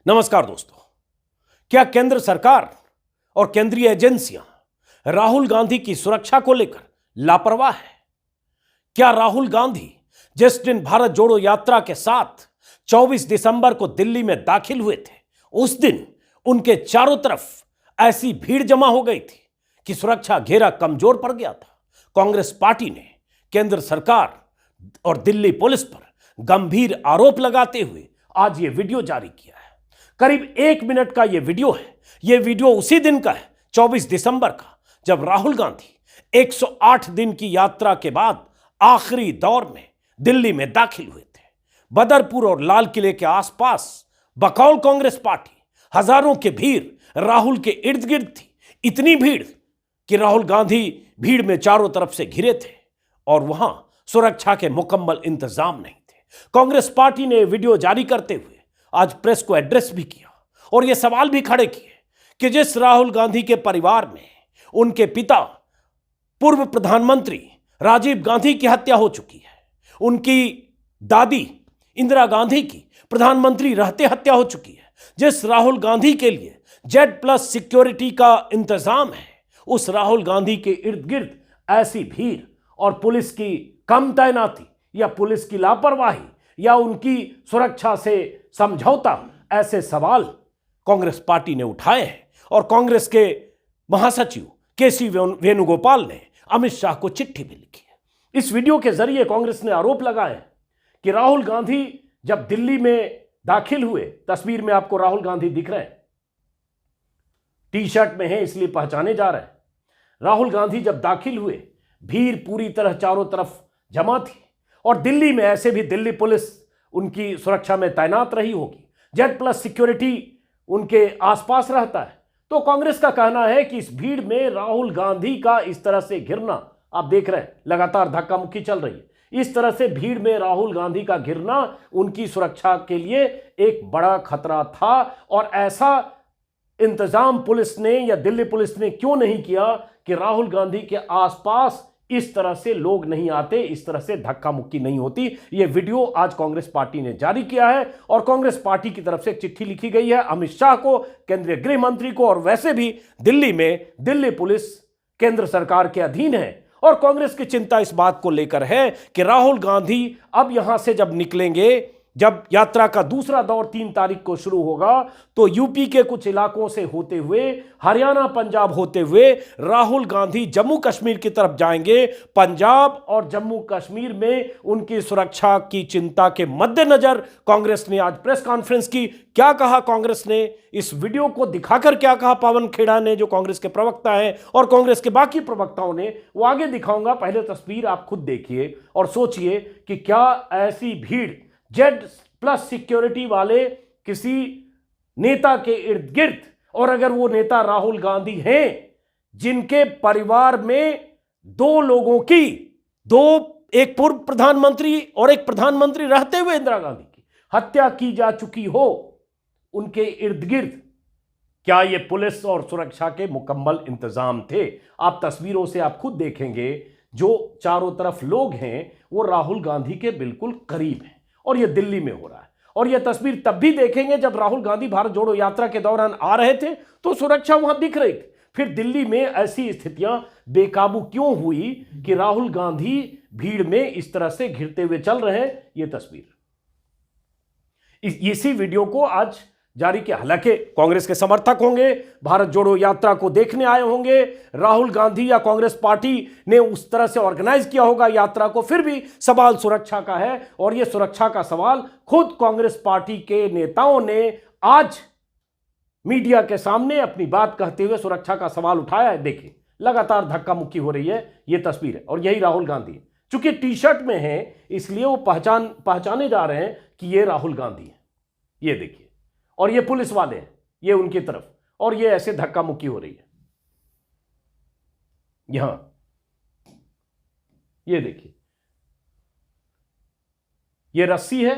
नमस्कार दोस्तों। क्या केंद्र सरकार और केंद्रीय एजेंसियां राहुल गांधी की सुरक्षा को लेकर लापरवाह है? क्या राहुल गांधी जिस दिन भारत जोड़ो यात्रा के साथ 24 दिसंबर को दिल्ली में दाखिल हुए थे, उस दिन उनके चारों तरफ ऐसी भीड़ जमा हो गई थी कि सुरक्षा घेरा कमजोर पड़ गया था। कांग्रेस पार्टी ने केंद्र सरकार और दिल्ली पुलिस पर गंभीर आरोप लगाते हुए आज यह वीडियो जारी किया है। करीब 1 मिनट का यह वीडियो है। यह वीडियो उसी दिन का है, 24 दिसंबर का, जब राहुल गांधी 108 दिन की यात्रा के बाद आखिरी दौर में दिल्ली में दाखिल हुए थे। बदरपुर और लाल किले के आसपास बकौल कांग्रेस पार्टी हजारों की भीड़ राहुल के इर्द गिर्द थी। इतनी भीड़ कि राहुल गांधी भीड़ में चारों तरफ से घिरे थे और वहां सुरक्षा के मुकम्मल इंतजाम नहीं थे। कांग्रेस पार्टी ने वीडियो जारी करते हुए आज प्रेस को एड्रेस भी किया और यह सवाल भी खड़े किए कि जिस राहुल गांधी के परिवार में उनके पिता पूर्व प्रधानमंत्री राजीव गांधी की हत्या हो चुकी है, उनकी दादी इंदिरा गांधी की प्रधानमंत्री रहते हत्या हो चुकी है, जिस राहुल गांधी के लिए Z+ सिक्योरिटी का इंतजाम है, उस राहुल गांधी के इर्द गिर्द ऐसी भीड़ और पुलिस की कम तैनाती या पुलिस की लापरवाही या उनकी सुरक्षा से समझौता, ऐसे सवाल कांग्रेस पार्टी ने उठाए हैं। और कांग्रेस के महासचिव केसी वेणुगोपाल ने अमित शाह को चिट्ठी भी लिखी है। इस वीडियो के जरिए कांग्रेस ने आरोप लगाया है कि राहुल गांधी जब दिल्ली में दाखिल हुए, तस्वीर में आपको राहुल गांधी दिख रहे हैं, टी शर्ट में है इसलिए पहचाने जा रहे हैं। राहुल गांधी जब दाखिल हुए, भीड़ पूरी तरह चारों तरफ जमा थी और दिल्ली में ऐसे भी दिल्ली पुलिस उनकी सुरक्षा में तैनात रही होगी, Z+ सिक्योरिटी उनके आसपास रहता है। तो कांग्रेस का कहना है कि इस भीड़ में राहुल गांधी का इस तरह से घिरना, आप देख रहे हैं लगातार धक्का मुक्की चल रही है, इस तरह से भीड़ में राहुल गांधी का घिरना उनकी सुरक्षा के लिए एक बड़ा खतरा था। और ऐसा इंतजाम पुलिस ने या दिल्ली पुलिस ने क्यों नहीं किया कि राहुल गांधी के आसपास इस तरह से लोग नहीं आते, इस तरह से धक्का मुक्की नहीं होती। यह वीडियो आज कांग्रेस पार्टी ने जारी किया है और कांग्रेस पार्टी की तरफ से एक चिट्ठी लिखी गई है अमित शाह को, केंद्रीय गृह मंत्री को। और वैसे भी दिल्ली में दिल्ली पुलिस केंद्र सरकार के अधीन है और कांग्रेस की चिंता इस बात को लेकर है कि राहुल गांधी अब यहां से जब निकलेंगे, जब यात्रा का दूसरा दौर 3 तारीख को शुरू होगा, तो यूपी के कुछ इलाकों से होते हुए, हरियाणा पंजाब होते हुए राहुल गांधी जम्मू कश्मीर की तरफ जाएंगे। पंजाब और जम्मू कश्मीर में उनकी सुरक्षा की चिंता के मद्देनजर कांग्रेस ने आज प्रेस कॉन्फ्रेंस की। क्या कहा कांग्रेस ने, इस वीडियो को दिखाकर क्या कहा पवन खेड़ा ने, जो कांग्रेस के प्रवक्ता हैं, और कांग्रेस के बाकी प्रवक्ताओं ने, वो आगे दिखाऊंगा। पहले तस्वीर आप खुद देखिए और सोचिए कि क्या ऐसी भीड़ Z+ सिक्योरिटी वाले किसी नेता के इर्द गिर्द, और अगर वो नेता राहुल गांधी हैं जिनके परिवार में 2 लोगों की, एक पूर्व प्रधानमंत्री और एक प्रधानमंत्री रहते हुए इंदिरा गांधी की हत्या की जा चुकी हो, उनके इर्द गिर्द क्या ये पुलिस और सुरक्षा के मुकम्मल इंतजाम थे? आप तस्वीरों से आप खुद देखेंगे, जो चारों तरफ लोग हैं वो राहुल गांधी के बिल्कुल करीब हैं और यह दिल्ली में हो रहा है। और यह तस्वीर तब भी देखेंगे जब राहुल गांधी भारत जोड़ो यात्रा के दौरान आ रहे थे तो सुरक्षा वहां दिख रही थी। फिर दिल्ली में ऐसी स्थितियां बेकाबू क्यों हुई कि राहुल गांधी भीड़ में इस तरह से घिरते हुए चल रहे हैं? यह तस्वीर इसी वीडियो को आज जारी किया। हालांकि कांग्रेस के समर्थक होंगे, भारत जोड़ो यात्रा को देखने आए होंगे, राहुल गांधी या कांग्रेस पार्टी ने उस तरह से ऑर्गेनाइज किया होगा यात्रा को, फिर भी सवाल सुरक्षा का है। और यह सुरक्षा का सवाल खुद कांग्रेस पार्टी के नेताओं ने आज मीडिया के सामने अपनी बात कहते हुए सुरक्षा का सवाल उठाया है। देखिए, लगातार धक्का मुक्की हो रही है, यह तस्वीर है और यही राहुल गांधी है। चूंकि टी शर्ट में है इसलिए वो पहचाने जा रहे हैं कि यह राहुल गांधी है। यह देखिए, और ये पुलिस वाले हैं, ये उनकी तरफ, और ये ऐसे धक्का मुक्की हो रही है। यहां ये देखिए, ये रस्सी है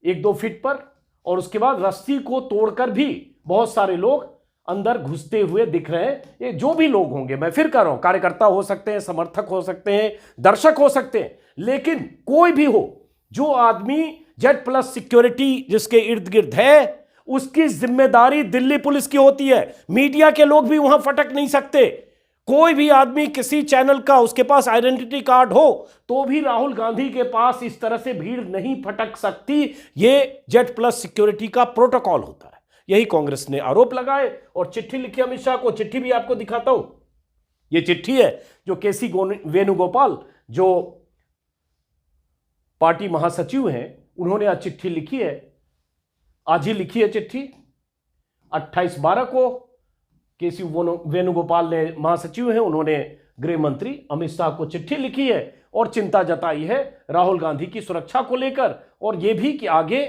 1-2 फीट पर, और उसके बाद रस्सी को तोड़कर भी बहुत सारे लोग अंदर घुसते हुए दिख रहे हैं। ये जो भी लोग होंगे, मैं फिर कह रहा हूं, कार्यकर्ता हो सकते हैं, समर्थक हो सकते हैं, दर्शक हो सकते हैं, लेकिन कोई भी हो, जो आदमी Z+ सिक्योरिटी जिसके इर्द गिर्द है उसकी जिम्मेदारी दिल्ली पुलिस की होती है। मीडिया के लोग भी वहां फटक नहीं सकते। कोई भी आदमी किसी चैनल का उसके पास आइडेंटिटी कार्ड हो तो भी राहुल गांधी के पास इस तरह से भीड़ नहीं फटक सकती। ये जेड प्लस सिक्योरिटी का प्रोटोकॉल होता है। यही कांग्रेस ने आरोप लगाए और चिट्ठी लिखी अमित शाह को। चिट्ठी भी आपको दिखाता हूं। यह चिट्ठी है जो केसी वेणुगोपाल जो पार्टी महासचिव हैं, उन्होंने आज चिट्ठी लिखी है। आज ही लिखी है चिट्ठी 28/12 को। केसी वेणुगोपाल ने महासचिव हैं, उन्होंने गृह मंत्री अमित शाह को चिट्ठी लिखी है और चिंता जताई है राहुल गांधी की सुरक्षा को लेकर। और यह भी कि आगे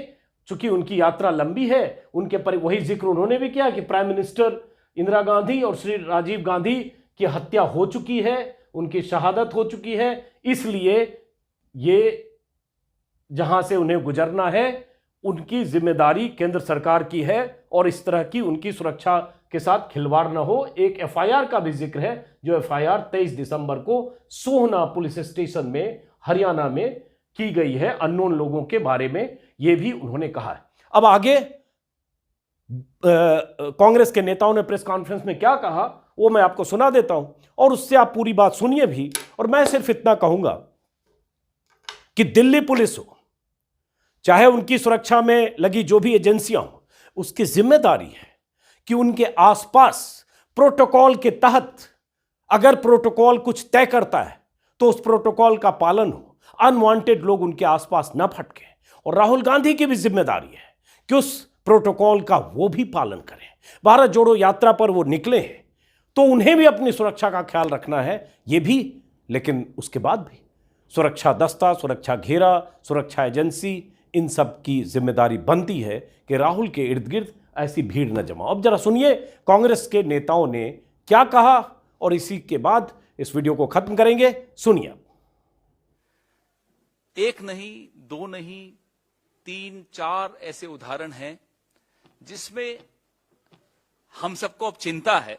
चूंकि उनकी यात्रा लंबी है, उनके पर वही जिक्र उन्होंने भी किया कि प्राइम मिनिस्टर इंदिरा गांधी और श्री राजीव गांधी की हत्या हो चुकी है, उनकी शहादत हो चुकी है, इसलिए ये जहां से उन्हें गुजरना है उनकी जिम्मेदारी केंद्र सरकार की है और इस तरह की उनकी सुरक्षा के साथ खिलवाड़ न हो। एक एफआईआर का भी जिक्र है जो एफआईआर 23 दिसंबर को सोहना पुलिस स्टेशन में हरियाणा में की गई है अननोन लोगों के बारे में, यह भी उन्होंने कहा है। अब आगे कांग्रेस के नेताओं ने प्रेस कॉन्फ्रेंस में क्या कहा वो मैं आपको सुना देता हूं और उससे आप पूरी बात सुनिए भी। और मैं सिर्फ इतना कहूंगा कि दिल्ली पुलिस हो चाहे उनकी सुरक्षा में लगी जो भी एजेंसियां हो, उसकी जिम्मेदारी है कि उनके आसपास प्रोटोकॉल के तहत अगर प्रोटोकॉल कुछ तय करता है तो उस प्रोटोकॉल का पालन हो, अनवांटेड लोग उनके आसपास न फटके। और राहुल गांधी की भी जिम्मेदारी है कि उस प्रोटोकॉल का वो भी पालन करें। भारत जोड़ो यात्रा पर वो निकले हैं तो उन्हें भी अपनी सुरक्षा का ख्याल रखना है, ये भी, लेकिन उसके बाद भी सुरक्षा दस्ता, सुरक्षा घेरा, सुरक्षा एजेंसी, इन सब की जिम्मेदारी बनती है कि राहुल के इर्द गिर्द ऐसी भीड़ न जमाओ। अब जरा सुनिए कांग्रेस के नेताओं ने क्या कहा और इसी के बाद इस वीडियो को खत्म करेंगे। सुनिए। एक नहीं, दो नहीं, 3-4 ऐसे उदाहरण हैं जिसमें हम सबको अब चिंता है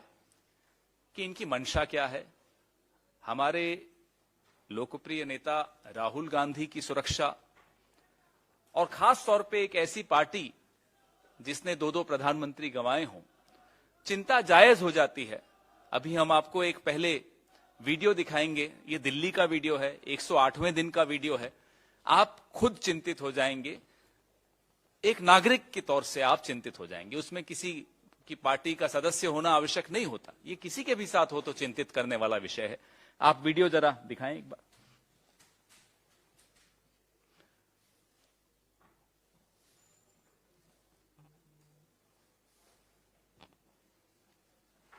कि इनकी मंशा क्या है। हमारे लोकप्रिय नेता राहुल गांधी की सुरक्षा और खास तौर पे एक ऐसी पार्टी जिसने 2 प्रधानमंत्री गंवाए हों, चिंता जायज हो जाती है। अभी हम आपको एक पहले वीडियो दिखाएंगे, ये दिल्ली का वीडियो है, 108वें दिन का वीडियो है। आप खुद चिंतित हो जाएंगे, एक नागरिक के तौर से आप चिंतित हो जाएंगे। उसमें किसी की पार्टी का सदस्य होना आवश्यक नहीं होता, ये किसी के भी साथ हो तो चिंतित करने वाला विषय है। आप वीडियो जरा दिखाएं एक बार।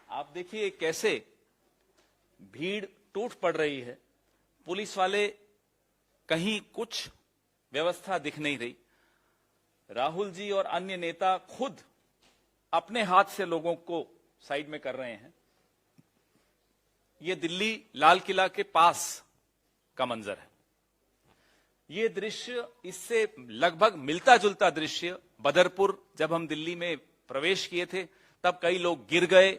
आप देखिए कैसे भीड़ टूट पड़ रही है। पुलिस वाले कहीं कुछ व्यवस्था दिख नहीं रही। राहुल जी और अन्य नेता खुद अपने हाथ से लोगों को साइड में कर रहे हैं। यह दिल्ली लाल किला के पास का मंजर है। यह दृश्य इससे लगभग मिलता जुलता दृश्य बदरपुर, जब हम दिल्ली में प्रवेश किए थे तब कई लोग गिर गए।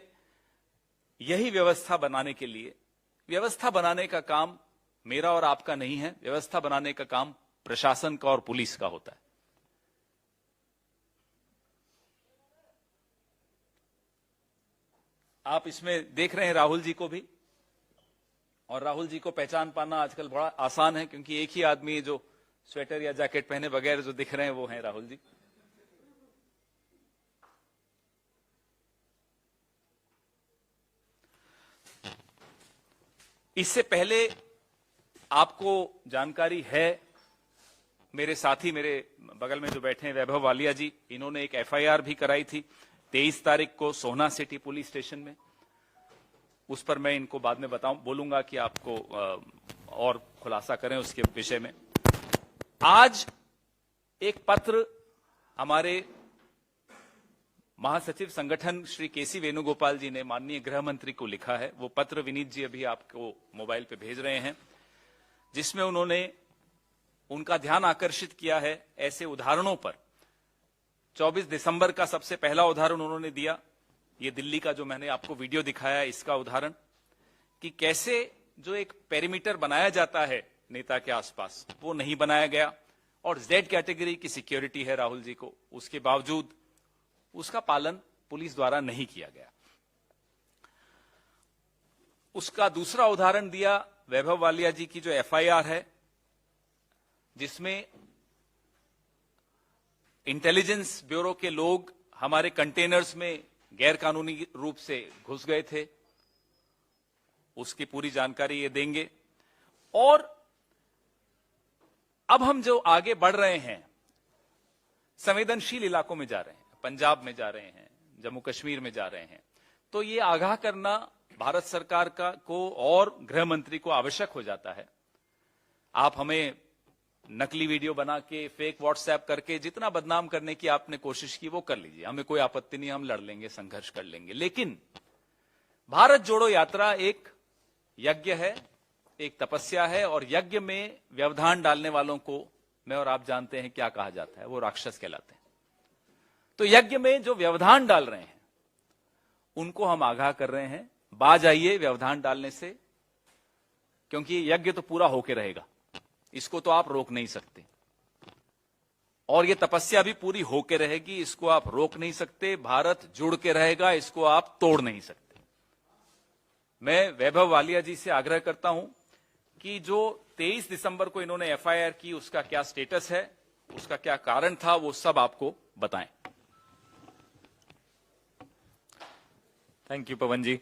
यही व्यवस्था बनाने के लिए, व्यवस्था बनाने का काम मेरा और आपका नहीं है, व्यवस्था बनाने का काम प्रशासन का और पुलिस का होता है। आप इसमें देख रहे हैं राहुल जी को भी, और राहुल जी को पहचान पाना आजकल बड़ा आसान है क्योंकि एक ही आदमी है जो स्वेटर या जैकेट पहने बगैर जो दिख रहे हैं वो हैं राहुल जी। इससे पहले आपको जानकारी है, मेरे साथी मेरे बगल में जो बैठे हैं वैभव वालिया जी, इन्होंने एक एफआईआर भी कराई थी 23 तारीख को सोहना सिटी पुलिस स्टेशन में। उस पर मैं इनको बाद में बोलूंगा कि आपको और खुलासा करें उसके विषय में। आज एक पत्र हमारे महासचिव संगठन श्री केसी वेणुगोपाल जी ने माननीय गृह मंत्री को लिखा है। वो पत्र विनीत जी अभी आपको मोबाइल पे भेज रहे हैं, जिसमें उन्होंने उनका ध्यान आकर्षित किया है ऐसे उदाहरणों पर। 24 दिसंबर का सबसे पहला उदाहरण उन्होंने दिया, ये दिल्ली का जो मैंने आपको वीडियो दिखाया इसका उदाहरण, कि कैसे जो एक पेरीमीटर बनाया जाता है नेता के आसपास वो नहीं बनाया गया। और जेड कैटेगरी की सिक्योरिटी है राहुल जी को, उसके बावजूद उसका पालन पुलिस द्वारा नहीं किया गया। उसका दूसरा उदाहरण दिया वैभव वालिया जी की जो एफआईआर है, जिसमें इंटेलिजेंस ब्यूरो के लोग हमारे कंटेनर्स में गैरकानूनी रूप से घुस गए थे। उसकी पूरी जानकारी ये देंगे। और अब हम जो आगे बढ़ रहे हैं, संवेदनशील इलाकों में जा रहे हैं, पंजाब में जा रहे हैं, जम्मू कश्मीर में जा रहे हैं, तो ये आगाह करना भारत सरकार को और गृह मंत्री को आवश्यक हो जाता है। आप हमें नकली वीडियो बना के, फेक व्हाट्सएप करके जितना बदनाम करने की आपने कोशिश की वो कर लीजिए, हमें कोई आपत्ति नहीं, हम लड़ लेंगे, संघर्ष कर लेंगे। लेकिन भारत जोड़ो यात्रा एक यज्ञ है, एक तपस्या है, और यज्ञ में व्यवधान डालने वालों को मैं और आप जानते हैं क्या कहा जाता है, वो राक्षस कहलाते हैं। तो यज्ञ में जो व्यवधान डाल रहे हैं उनको हम आगाह कर रहे हैं, बाज आइए व्यवधान डालने से, क्योंकि यज्ञ तो पूरा होके रहेगा, इसको तो आप रोक नहीं सकते, और ये तपस्या भी पूरी होके रहेगी, इसको आप रोक नहीं सकते। भारत जुड़ के रहेगा, इसको आप तोड़ नहीं सकते। मैं वैभव वालिया जी से आग्रह करता हूं कि जो 23 दिसंबर को इन्होंने एफआईआर की, उसका क्या स्टेटस है, उसका क्या कारण था, वो सब आपको बताएं। थैंक यू पवन जी।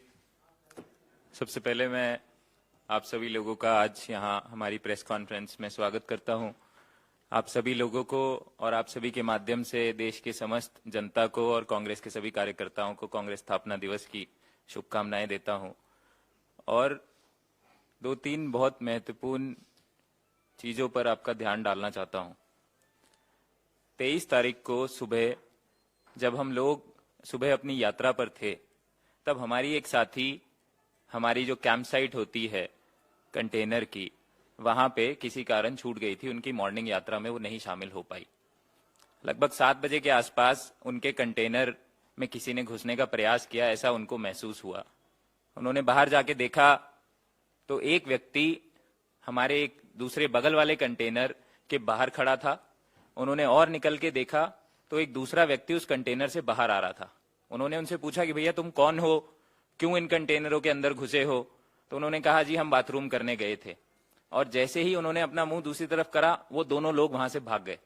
सबसे पहले मैं आप सभी लोगों का आज यहाँ हमारी प्रेस कॉन्फ्रेंस में स्वागत करता हूँ। आप सभी लोगों को और आप सभी के माध्यम से देश के समस्त जनता को और कांग्रेस के सभी कार्यकर्ताओं को कांग्रेस स्थापना दिवस की शुभकामनाएं देता हूँ। और 2-3 बहुत महत्वपूर्ण चीजों पर आपका ध्यान डालना चाहता हूँ। 23 तारीख को सुबह जब हम लोग सुबह अपनी यात्रा पर थे, तब हमारी एक साथी हमारी जो कैंप साइट होती है कंटेनर की, वहां पे किसी कारण छूट गई थी, उनकी मॉर्निंग यात्रा में वो नहीं शामिल हो पाई। लगभग 7 बजे के आसपास उनके कंटेनर में किसी ने घुसने का प्रयास किया, ऐसा उनको महसूस हुआ। उन्होंने बाहर जाके देखा तो एक व्यक्ति हमारे एक दूसरे बगल वाले कंटेनर के बाहर खड़ा था। उन्होंने और निकल के देखा तो एक दूसरा व्यक्ति उस कंटेनर से बाहर आ रहा था। उन्होंने उनसे पूछा कि भैया तुम कौन हो, क्यों इन कंटेनरों के अंदर घुसे हो? तो उन्होंने कहा जी हम बाथरूम करने गए थे। और जैसे ही उन्होंने अपना मुंह दूसरी तरफ करा, वो दोनों लोग वहां से भाग गए।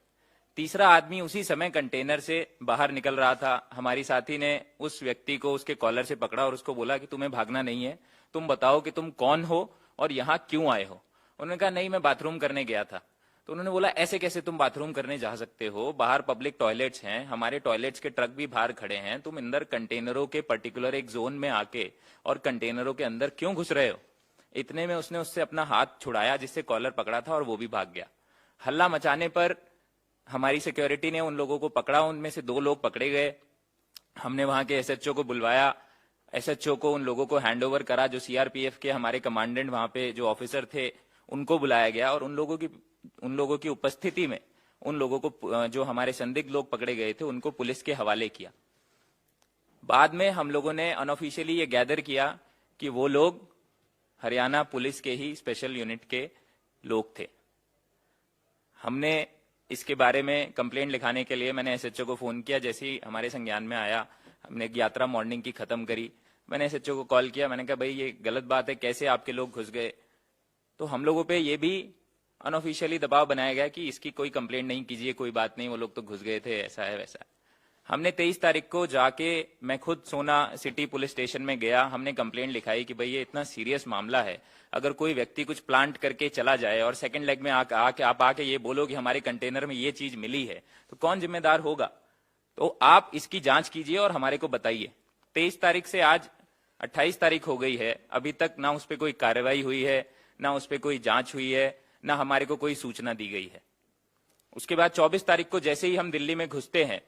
तीसरा आदमी उसी समय कंटेनर से बाहर निकल रहा था। हमारी साथी ने उस व्यक्ति को उसके कॉलर से पकड़ा और उसको बोला कि तुम्हें भागना नहीं है, तुम बताओ कि तुम कौन हो और यहाँ क्यों आए हो। उन्होंने कहा नहीं मैं बाथरूम करने गया था। तो उन्होंने बोला ऐसे कैसे तुम बाथरूम करने जा सकते हो, बाहर पब्लिक टॉयलेट्स हैं, हमारे टॉयलेट्स के ट्रक भी बाहर खड़े हैं, तुम अंदर कंटेनरों के पर्टिकुलर एक जोन में आके और कंटेनरों के अंदर क्यों घुस रहे हो? इतने में उसने उससे अपना हाथ छुड़ाया जिससे कॉलर पकड़ा था और वो भी भाग गया। हल्ला मचाने पर हमारी सिक्योरिटी ने उन लोगों को पकड़ा, उनमें से 2 लोग पकड़े गए। हमने वहां के एसएचओ को बुलवाया, एसएचओ को उन लोगों को हैंडओवर करा। जो सीआरपीएफ के हमारे कमांडेंट वहां पे जो ऑफिसर थे उनको बुलाया गया और उन लोगों की उपस्थिति में उन लोगों को जो हमारे संदिग्ध लोग पकड़े गए थे उनको पुलिस के हवाले किया। बाद में हम लोगों ने अनऑफिशियली ये गैदर किया कि वो लोग हरियाणा पुलिस के ही स्पेशल यूनिट के लोग थे। हमने इसके बारे में कंप्लेंट लिखाने के लिए मैंने एसएचओ को फोन किया। जैसे ही हमारे संज्ञान में आया, हमने यात्रा मॉर्निंग की खत्म करी, मैंने एसएचओ को कॉल किया। मैंने कहा भाई ये गलत बात है, कैसे आपके लोग घुस गए? तो हम लोगों पे ये भी अनऑफिशियली दबाव बनाया गया कि इसकी कोई कंप्लेंट नहीं कीजिए, कोई बात नहीं, वो लोग तो घुस गए थे, ऐसा है वैसा है। हमने 23 तारीख को जाके मैं खुद सोना सिटी पुलिस स्टेशन में गया। हमने कंप्लेंट लिखाई कि भाई ये इतना सीरियस मामला है, अगर कोई व्यक्ति कुछ प्लांट करके चला जाए और सेकंड लेग में आप आके ये बोलो कि हमारे कंटेनर में ये चीज मिली है, तो कौन जिम्मेदार होगा? तो आप इसकी जांच कीजिए और हमारे को बताइए। 23 तारीख से आज 28 तारीख हो गई है, अभी तक ना उस पर कोई कार्रवाई हुई है, ना उस पर कोई जांच हुई है, ना हमारे को कोई सूचना दी गई है। उसके बाद 24 तारीख को जैसे ही हम दिल्ली में घुसते हैं,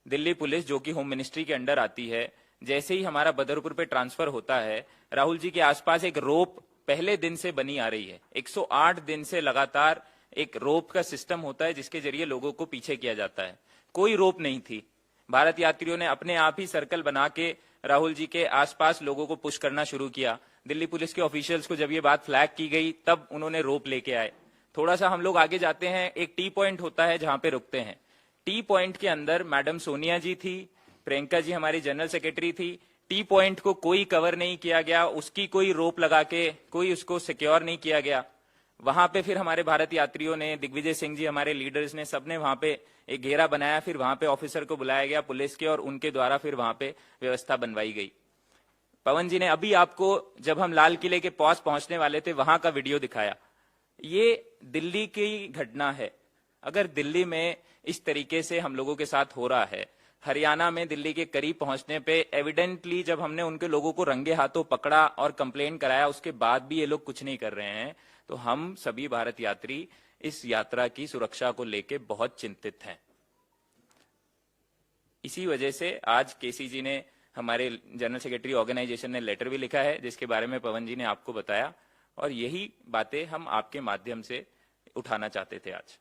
दिल्ली पुलिस जो कि होम मिनिस्ट्री के अंडर आती है, जैसे ही हमारा बदरपुर पे ट्रांसफर होता है, राहुल जी के आसपास एक रोप पहले दिन से बनी आ रही है। 108 दिन से लगातार एक रोप का सिस्टम होता है जिसके जरिए लोगों को पीछे किया जाता है। कोई रोप नहीं थी। भारत यात्रियों ने अपने आप ही सर्कल बना के राहुल जी के आसपास लोगों को पुश करना शुरू किया। दिल्ली पुलिस के ऑफिशियल्स को जब ये बात फ्लैग की गई तब उन्होंने रोप लेके आए। थोड़ा सा हम लोग आगे जाते हैं, एक टी पॉइंट होता है जहां पे रुकते हैं। टी पॉइंट के अंदर मैडम सोनिया जी थी, प्रियंका जी हमारी जनरल सेक्रेटरी थी, टी पॉइंट को कोई कवर नहीं किया गया, उसकी कोई रोप लगा के कोई उसको सिक्योर नहीं किया गया। वहां पे फिर हमारे भारत यात्रियों ने, दिग्विजय सिंह जी हमारे लीडर्स ने, सबने वहां पे एक घेरा बनाया, फिर वहां पे ऑफिसर को बुलाया गया पुलिस के, और उनके द्वारा फिर वहां पे व्यवस्था बनवाई गई। पवन जी ने अभी आपको जब हम लाल किले के पास पहुंचने वाले थे वहां का वीडियो दिखाया। ये दिल्ली की घटना है। अगर दिल्ली में इस तरीके से हम लोगों के साथ हो रहा है, हरियाणा में दिल्ली के करीब पहुंचने पे एविडेंटली जब हमने उनके लोगों को रंगे हाथों पकड़ा और कंप्लेन कराया, उसके बाद भी ये लोग कुछ नहीं कर रहे हैं, तो हम सभी भारत यात्री इस यात्रा की सुरक्षा को लेके बहुत चिंतित हैं। इसी वजह से आज केसी जी ने, हमारे जनरल सेक्रेटरी ऑर्गेनाइजेशन ने लेटर भी लिखा है, जिसके बारे में पवन जी ने आपको बताया, और यही बातें हम आपके माध्यम से उठाना चाहते थे आज।